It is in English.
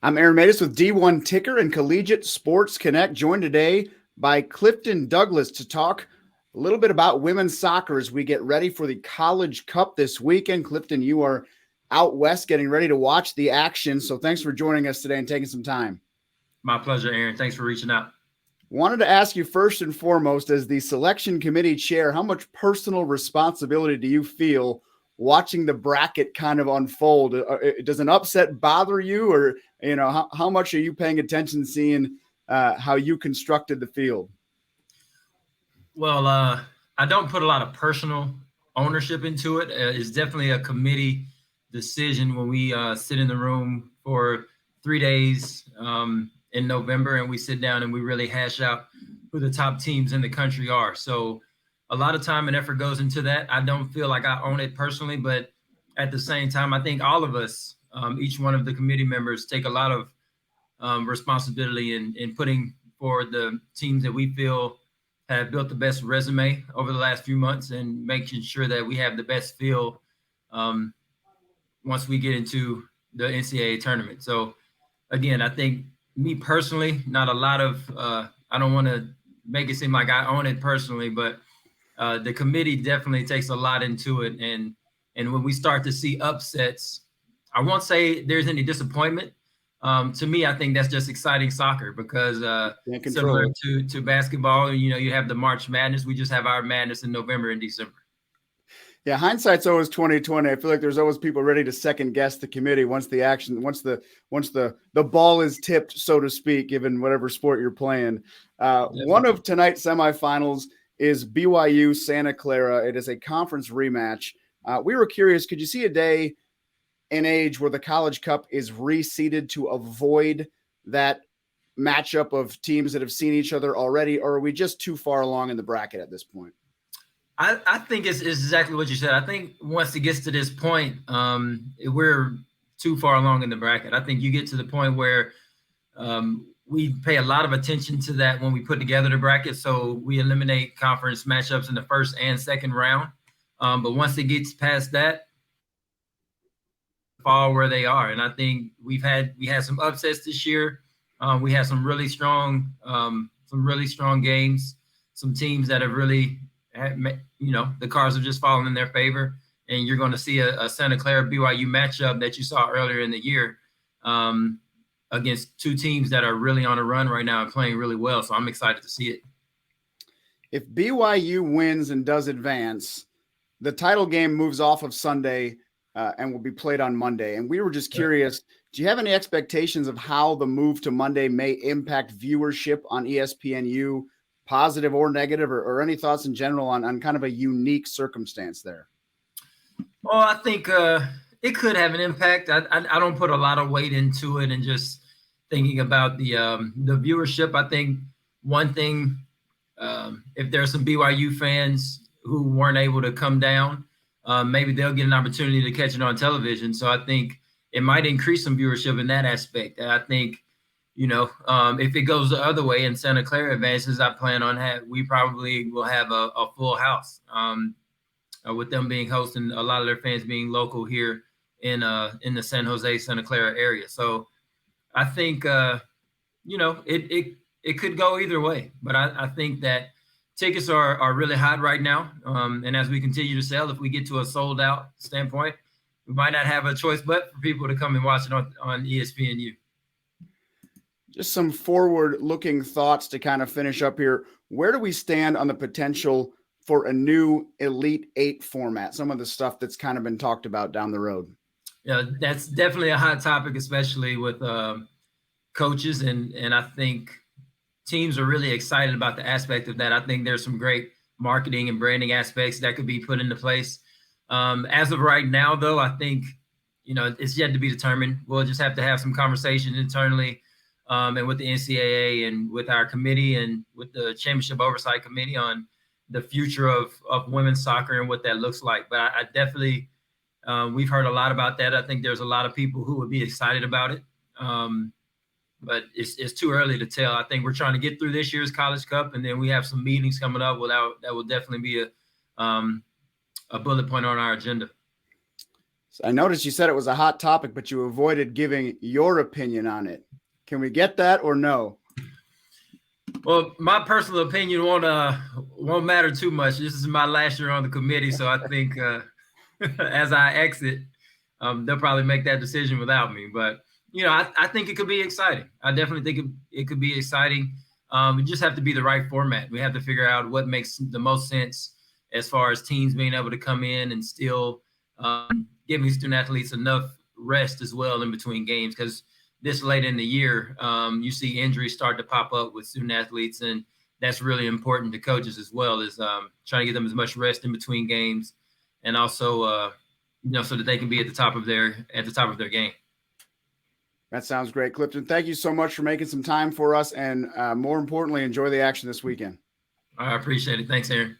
I'm Aaron Matus with D1 Ticker and Collegiate Sports Connect, joined today by Clifton Douglas to talk a little bit about women's soccer as we get ready for the College Cup this weekend. Clifton, you are out west getting ready to watch the action, so thanks for joining us today and taking some time. My pleasure, Aaron. Thanks for reaching out. Wanted to ask you first and foremost, as the selection committee chair, how much personal responsibility do you feel watching the bracket kind of unfold? Does an upset bother you, or how much are you paying attention, seeing how you constructed the field? Well, I don't put a lot of personal ownership into it. It's definitely a committee decision when we sit in the room for 3 days in November, and we sit down and we really hash out who the top teams in the country are. So a lot of time and effort goes into that. I don't feel like I own it personally, but at the same time, I think all of us, each one of the committee members, take a lot of responsibility in putting forward the teams that we feel have built the best resume over the last few months and making sure that we have the best feel once we get into the NCAA tournament. So again, I think me personally, not a lot of, I don't want to make it seem like I own it personally, but the committee definitely takes a lot into it. And when we start to see upsets, I won't say there's any disappointment. To me, I think that's just exciting soccer because similar to basketball, you have the March Madness. We just have our madness in November and December. Yeah, hindsight's always 2020. I feel like there's always people ready to second guess the committee once the ball is tipped, so to speak, given whatever sport you're playing. One of tonight's semifinals is BYU Santa Clara. It is a conference rematch. We were curious, could you see a day and age where the College Cup is reseeded to avoid that matchup of teams that have seen each other already, or are we just too far along in the bracket at this point? I think it's exactly what you said. I think once it gets to this point, we're too far along in the bracket. I think you get to the point where we pay a lot of attention to that when we put together the bracket. So we eliminate conference matchups in the first and second round. But once it gets past that, fall where they are. And I think we had some upsets this year. We had some really strong games, some teams that have really the cards have just fallen in their favor, and you're going to see a Santa Clara BYU matchup that you saw earlier in the year against two teams that are really on a run right now and playing really well. So I'm excited to see it. If BYU wins and does advance, the title game moves off of Sunday and will be played on Monday. And we were just curious, do you have any expectations of how the move to Monday may impact viewership on ESPNU? Positive or negative, or any thoughts in general on kind of a unique circumstance there? Well, I think it could have an impact. I don't put a lot of weight into it and just thinking about the viewership. I think one thing, if there are some BYU fans who weren't able to come down, maybe they'll get an opportunity to catch it on television. So I think it might increase some viewership in that aspect. And I think if it goes the other way and Santa Clara advances, I plan on we probably will have a full house with them being host and a lot of their fans being local here in the San Jose, Santa Clara area. So I think, it could go either way, but I think that tickets are really hot right now. And as we continue to sell, if we get to a sold out standpoint, we might not have a choice but for people to come and watch it on ESPNU. Just some forward-looking thoughts to kind of finish up here. Where do we stand on the potential for a new Elite Eight format? Some of the stuff that's kind of been talked about down the road. Yeah, that's definitely a hot topic, especially with coaches. And I think teams are really excited about the aspect of that. I think there's some great marketing and branding aspects that could be put into place. As of right now, though, I think, it's yet to be determined. We'll just have to have some conversations internally and with the NCAA and with our committee and with the Championship Oversight Committee on the future of women's soccer and what that looks like. But I definitely, we've heard a lot about that. I think there's a lot of people who would be excited about it. But it's too early to tell. I think we're trying to get through this year's College Cup, and then we have some meetings coming up that will definitely be a bullet point on our agenda. I noticed you said it was a hot topic, but you avoided giving your opinion on it. Can we get that or no? Well, my personal opinion won't matter too much. This is my last year on the committee, so I think as I exit, they'll probably make that decision without me. But I think it could be exciting. I definitely think it could be exciting. We just have to be the right format. We have to figure out what makes the most sense as far as teams being able to come in and still giving student athletes enough rest as well in between games, because this late in the year, you see injuries start to pop up with student athletes, and that's really important to coaches as well, is trying to get them as much rest in between games, and also so that they can be at the top of their game. That sounds great, Clifton. Thank you so much for making some time for us, and more importantly, enjoy the action this weekend. I appreciate it. Thanks, Aaron.